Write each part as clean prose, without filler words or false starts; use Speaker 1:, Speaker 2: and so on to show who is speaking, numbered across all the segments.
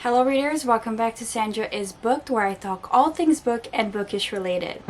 Speaker 1: Hello readers, welcome back to Sandra is Booked, where I talk all things book and bookish related.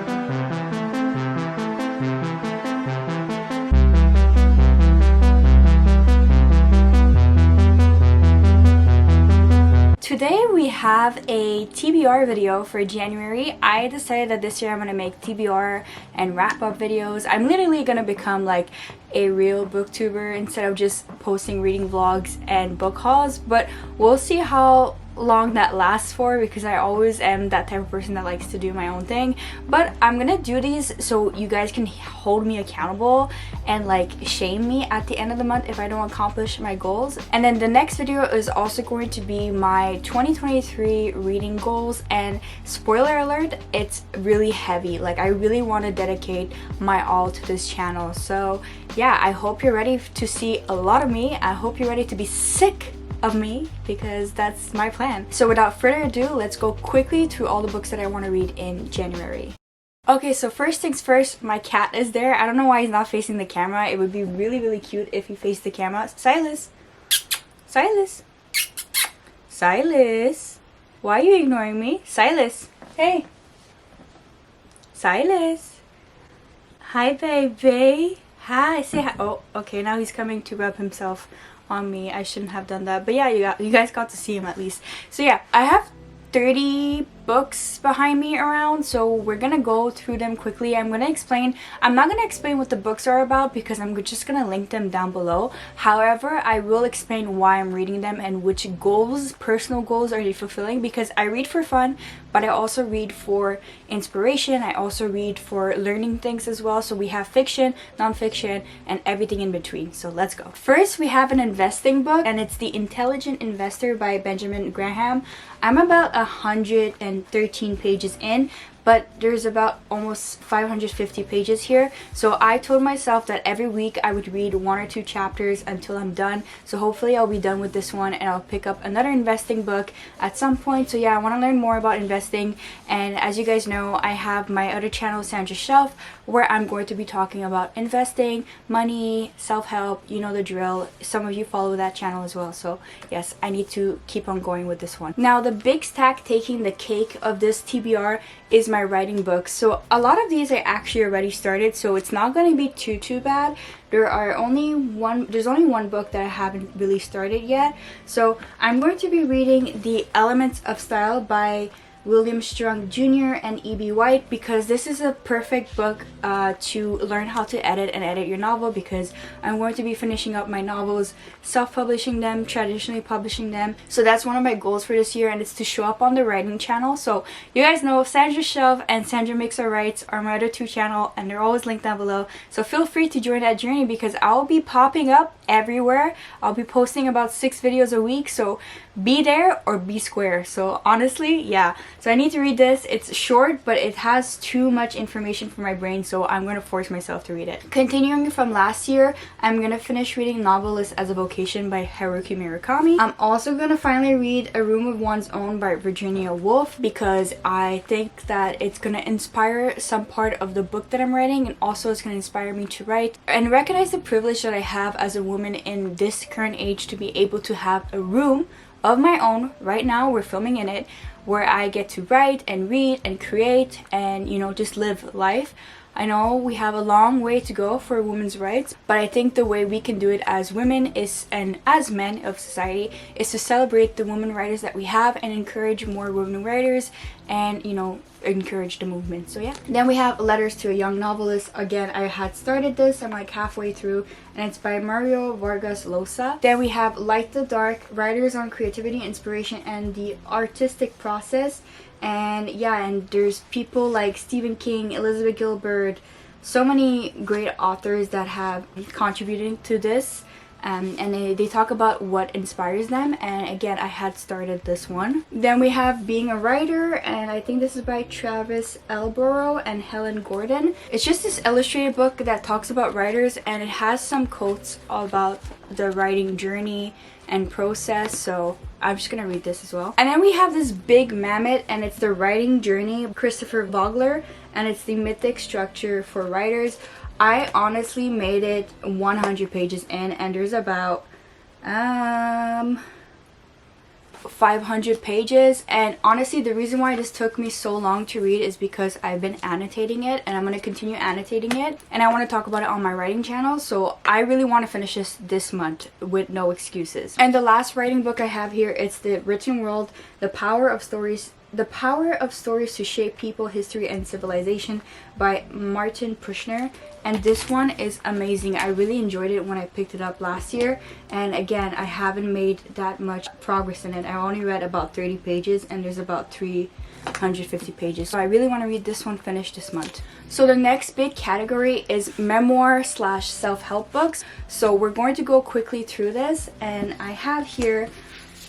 Speaker 1: Today we have a TBR video for January. I decided that this year I'm going to make TBR and wrap-up videos. I'm literally going to become like a real booktuber instead of just posting reading vlogs and book hauls, but we'll see how long that lasts for, because I always am that type of person that likes to do my own thing. But I'm gonna do these so you guys can hold me accountable and like shame me at the end of the month if I don't accomplish my goals. And then the next video is also going to be my 2023 reading goals, and spoiler alert, it's really heavy. Like, I really want to dedicate my all to this channel. So yeah, I hope you're ready to see a lot of me. I hope you're ready to be sick of me, because that's my plan. So without further ado, let's go quickly through all the books that I want to read in January. Okay, so first things first, my cat is there. I don't know why he's not facing the camera. It would be really cute if he faced the camera. Silas! Silas! Silas! Why are you ignoring me? Silas! Hey! Silas! Hi, baby! Hi! Say hi! Oh, okay, now he's coming to rub himself on me. I shouldn't have done that, but yeah, you guys got to see him at least. So yeah, I have 30 books behind me around, so we're gonna go through them quickly. I'm not gonna explain what the books are about because I'm just gonna link them down below. However, I will explain why I'm reading them and which goals, personal goals, are they fulfilling, because I read for fun, but I also read for inspiration. I also read for learning things as well. So we have fiction, non-fiction, and everything in between. So let's go. First, we have an investing book, and it's The Intelligent Investor by Benjamin Graham. I'm about 113 pages in, but there's about almost 550 pages here. So I told myself that every week I would read 1 or 2 chapters until I'm done. So hopefully I'll be done with this one and I'll pick up another investing book at some point. So yeah, I want to learn more about investing. And as you guys know, I have my other channel, Sandra's Shelf, where I'm going to be talking about investing, money, self-help, you know the drill. Some of you follow that channel as well. So yes, I need to keep on going with this one. Now, the big stack taking the cake of this TBR is my writing books. So a lot of these I actually already started, so it's not going to be too bad. There's only one book that I haven't really started yet. So I'm going to be reading The Elements of Style by William Strunk Jr. and E.B. White, because this is a perfect book to learn how to edit your novel, because I'm going to be finishing up my novels, self-publishing them, traditionally publishing them. So that's one of my goals for this year, and it's to show up on the writing channel. So you guys know Sandra's Shelf and Sandra Makes Her Writes are my other 2 channels, and they're always linked down below. So feel free to join that journey, because I'll be popping up everywhere. I'll be posting about 6 videos a week, so be there or be square. So honestly, yeah. So I need to read this. It's short, but it has too much information for my brain, so I'm going to force myself to read it. Continuing from last year, I'm going to finish reading Novelist as a Vocation by Haruki Murakami. I'm also going to finally read A Room of One's Own by Virginia Woolf, because I think that it's going to inspire some part of the book that I'm writing, and also it's going to inspire me to write and recognize the privilege that I have as a woman in this current age to be able to have a room of my own. Right now we're filming in it, where I get to write and read and create and, you know, just live life. I know we have a long way to go for women's rights, but I think the way we can do it as women is, and as men of society, is to celebrate the women writers that we have and encourage more women writers and, you know, encourage the movement. So yeah. Then we have Letters to a Young Novelist. Again, I had started this, I'm like halfway through, and it's by Mario Vargas Llosa. Then we have Light the Dark, Writers on Creativity, Inspiration, and the Artistic Process. And yeah, and there's people like Stephen King, Elizabeth Gilbert, so many great authors that have contributed to this. And they talk about what inspires them, and again, I had started this one. Then we have Being a Writer, and I think this is by Travis Elborough and Helen Gordon. It's just this illustrated book that talks about writers, and it has some quotes about the writing journey and process, so I'm just gonna read this as well. And then we have this big mammoth, and it's The Writing Journey of Christopher Vogler, and it's the mythic structure for writers. I honestly made it 100 pages in, and there's about 500 pages, and honestly the reason why this took me so long to read is because I've been annotating it, and I'm going to continue annotating it, and I want to talk about it on my writing channel. So I really want to finish this month with no excuses. And the last writing book I have here, it's The Written World, The Power of Stories to Shape People, History, and Civilization by Martin Pushner. And this one is amazing. I really enjoyed it when I picked it up last year, and again, I haven't made that much progress in it. I only read about 30 pages and there's about 350 pages, so I really want to read this one finished this month. So the next big category is memoir / self-help books. So we're going to go quickly through this, and I have here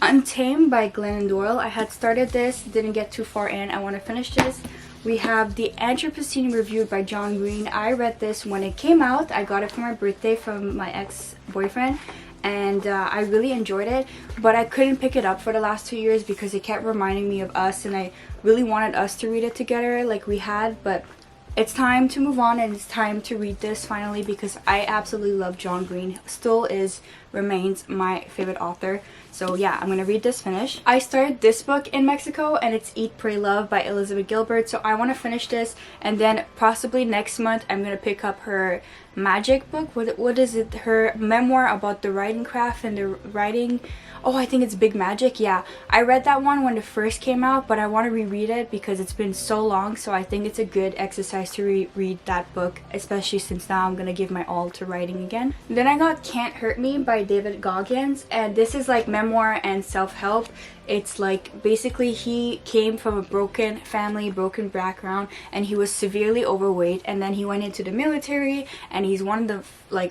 Speaker 1: Untamed by Glennon Doyle. I had started this, didn't get too far in. I want to finish this. We have The Anthropocene Reviewed by John Green. I read this when it came out. I got it for my birthday from my ex-boyfriend, and I really enjoyed it, but I couldn't pick it up for the last 2 years because it kept reminding me of us, and I really wanted us to read it together like we had. But it's time to move on, and it's time to read this finally because I absolutely love John Green. Still remains my favorite author. So yeah, I'm gonna read this finished. I started this book in Mexico, and it's Eat, Pray, Love by Elizabeth Gilbert. So I want to finish this, and then possibly next month I'm gonna pick up her magic book. What is it? Her memoir about the writing craft and the writing. Oh, I think it's Big Magic. Yeah, I read that one when it first came out, but I want to reread it because it's been so long. So I think it's a good exercise to reread that book, especially since now I'm gonna give my all to writing again. Then I got Can't Hurt Me by David Goggins, and this is like memoir and self-help. It's like basically he came from a broken family, broken background, and he was severely overweight, and then he went into the military, and he's one of the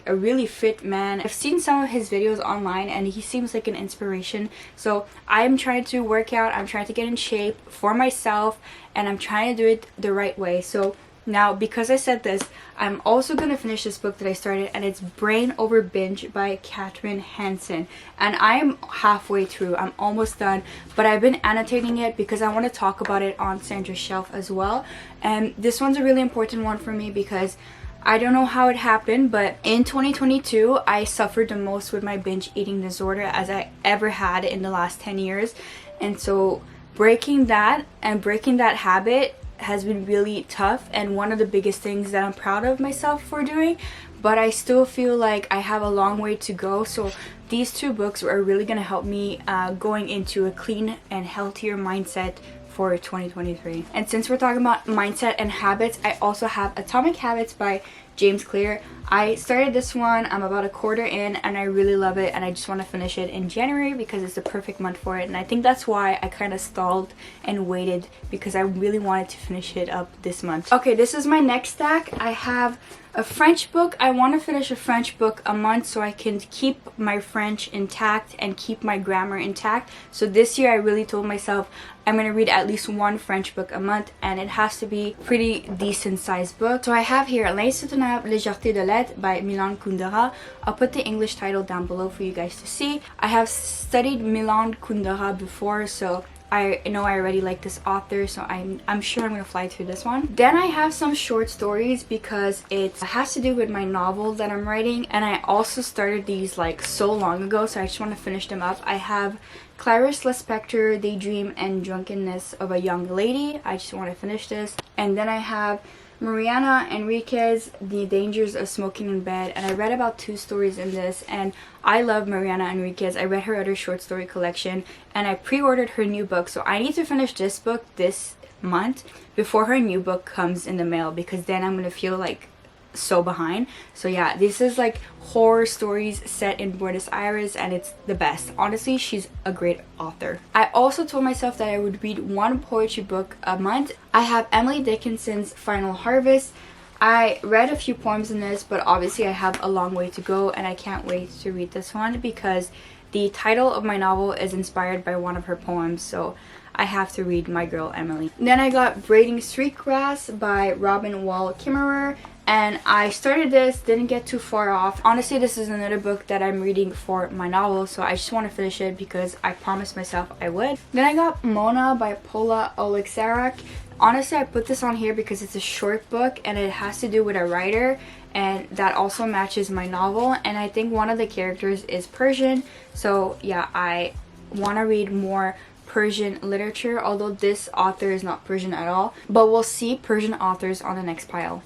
Speaker 1: a really fit man. I've seen some of his videos online, and he seems like an inspiration. So I'm trying to work out, I'm trying to get in shape for myself, and I'm trying to do it the right way. So now, because I said this, I'm also going to finish this book that I started, and it's Brain Over Binge by Katherine Hansen. And I'm halfway through. I'm almost done, but I've been annotating it because I want to talk about it on Sandra's shelf as well. And this one's a really important one for me because I don't know how it happened, but in 2022, I suffered the most with my binge eating disorder as I ever had in the last 10 years. And so breaking that habit has been really tough, and one of the biggest things that I'm proud of myself for doing, but I still feel like I have a long way to go. So these two books are really going to help me going into a clean and healthier mindset for 2023. And since we're talking about mindset and habits, I also have Atomic Habits by James Clear. I started this one, I'm about a quarter in, and I really love it, and I just want to finish it in January because it's the perfect month for it. And I think that's why I kind of stalled and waited, because I really wanted to finish it up this month. Okay, this is my next stack. I have a French book. I want to finish a French book a month so I can keep my French intact and keep my grammar intact. So this year I really told myself I'm going to read at least one French book a month, and it has to be pretty decent sized book. So I have here L'insoutenable légèreté de l'être by Milan Kundera. I'll put the English title down below for you guys to see. I have studied Milan Kundera before, so I know I already like this author, so I'm sure I'm gonna fly through this one. Then I have some short stories because it has to do with my novel that I'm writing, and I also started these like so long ago, so I just want to finish them up. I have Clarice Lispector, Daydream and Drunkenness of a Young Lady. I just want to finish this. And then I have Mariana Enriquez, The Dangers of Smoking in Bed, and I read about 2 stories in this, and I love Mariana Enriquez. I read her other short story collection, and I pre-ordered her new book, so I need to finish this book this month before her new book comes in the mail, because then I'm gonna feel like so behind. So yeah, this is like horror stories set in Buenos Aires, and it's the best. Honestly, she's a great author. I also told myself that I would read 1 poetry book a month. I have Emily Dickinson's Final Harvest. I read a few poems in this, but obviously I have a long way to go, and I can't wait to read this one because the title of my novel is inspired by one of her poems, so I have to read My Girl Emily. Then I got Braiding Streetgrass by Robin Wall Kimmerer, and I started this, didn't get too far off. Honestly, this is another book that I'm reading for my novel, so I just want to finish it because I promised myself I would. Then I got Mona by Paula Oleksarak. Honestly, I put this on here because it's a short book and it has to do with a writer, and that also matches my novel, and I think one of the characters is Persian, so yeah, I want to read more Persian literature, although this author is not Persian at all, but we'll see Persian authors on the next pile.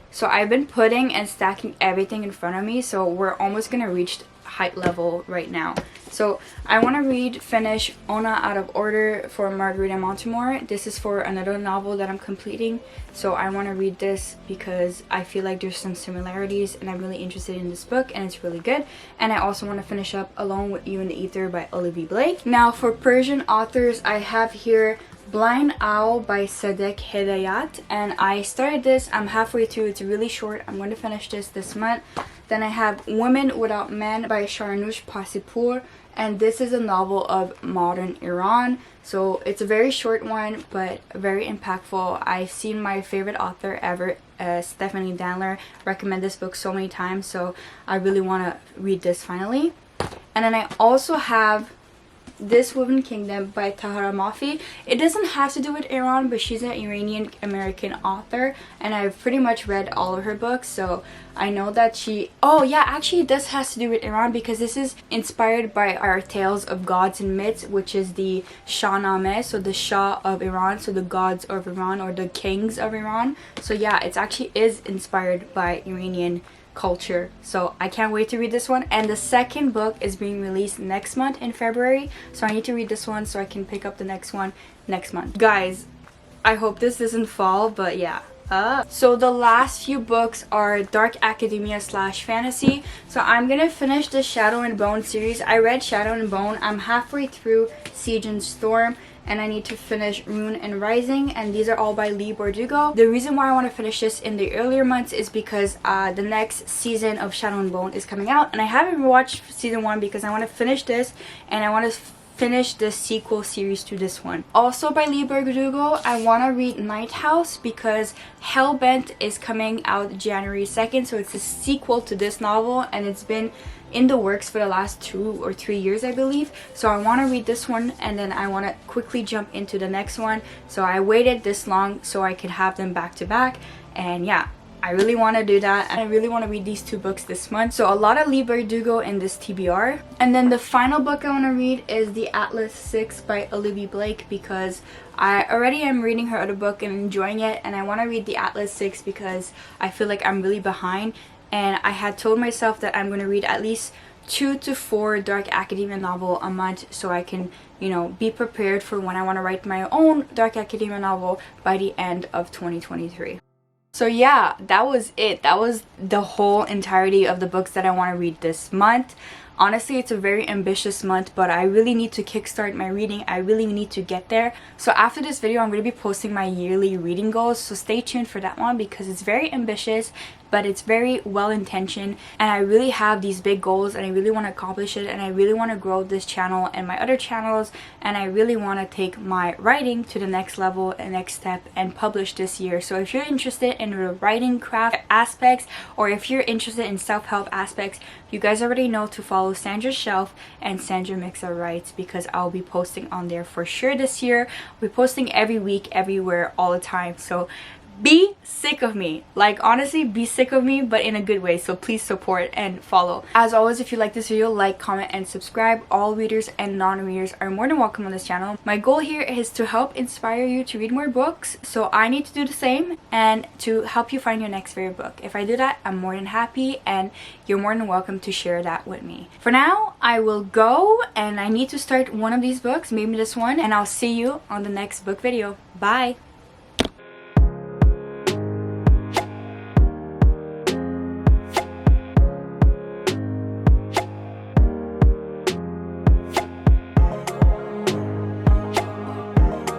Speaker 1: So I've been putting and stacking everything in front of me, so we're almost gonna reach height level right now. So I want to finish Ona Out of Order for Margarita Montemore. This is for another novel that I'm completing, so I want to read this because I feel like there's some similarities and I'm really interested in this book and it's really good. And I also want to finish up Alone with You in the Ether by Olivia Blake. Now for Persian authors, I have here Blind Owl by Sadek Hedayat, and I started this. I'm halfway through. It's really short. I'm going to finish this month. Then I have Women Without Men by Sharnush Pasipur, and this is a novel of modern Iran. So it's a very short one but very impactful. I've seen my favorite author ever, Stephanie Danler, recommend this book so many times, so I really want to read this finally. And then I also have This Woven Kingdom by Tahara Mafi. It doesn't have to do with Iran, but she's an Iranian American author and I've pretty much read all of her books, so I know that she... Oh yeah, actually this has to do with Iran because this is inspired by our Tales of Gods and Myths, which is the Shahnameh, so the Shah of Iran, so the gods of Iran or the kings of Iran. So yeah, it actually is inspired by Iranian culture, so I can't wait to read this one. And the second book is being released next month in February, so I need to read this one so I can pick up the next one next month. Guys, I hope this doesn't fall, but yeah. So the last few books are dark academia / fantasy, so I'm gonna finish the Shadow and Bone series. I read Shadow and Bone. I'm halfway through Siege and Storm, and I need to finish Rune and Rising, and these are all by Lee Bardugo. The reason why I want to finish this in the earlier months is because the next season of Shadow and Bone is coming out, and I haven't watched season 1 because I want to finish this and I want to finish the sequel series to this one. Also by Lee Bardugo, I want to read Night House because Hellbent is coming out January 2nd, so it's a sequel to this novel and it's been in the works for the last 2 or 3 years, I believe. So I want to read this one and then I want to quickly jump into the next one. So I waited this long so I could have them back to back, and yeah, I really want to do that, and I really want to read these 2 books this month. So a lot of Lee Bardugo in this TBR. And then the final book I want to read is The Atlas 6 by Olivia Blake because I already am reading her other book and enjoying it, and I want to read The Atlas 6 because I feel like I'm really behind. And I had told myself that I'm going to read at least 2 to 4 dark academia novel a month so I can, you know, be prepared for when I want to write my own dark academia novel by the end of 2023. So yeah, that was it. That was the whole entirety of the books that I want to read this month. Honestly, it's a very ambitious month, but I really need to kickstart my reading. I really need to get there. So after this video, I'm going to be posting my yearly reading goals, so stay tuned for that one because it's very ambitious, but it's very well intentioned, and I really have these big goals and I really want to accomplish it, and I really want to grow this channel and my other channels, and I really want to take my writing to the next level and next step and publish this year. So if you're interested in the writing craft aspects, or if you're interested in self-help aspects, you guys already know to follow Sandra's Shelf and Sandra Mixa Writes because I'll be posting on there for sure this year. We're posting every week, everywhere, all the time. So be sick of me, like honestly be sick of me, but in a good way. So please support and follow. As always, if you like this video, like, comment, and subscribe. All readers and non-readers are more than welcome on this channel. My goal here is to help inspire you to read more books, so I need to do the same and to help you find your next favorite book. If I do that, I'm more than happy, and you're more than welcome to share that with me. For now, I will go, and I need to start one of these books, maybe this one, and I'll see you on the next book video. Bye!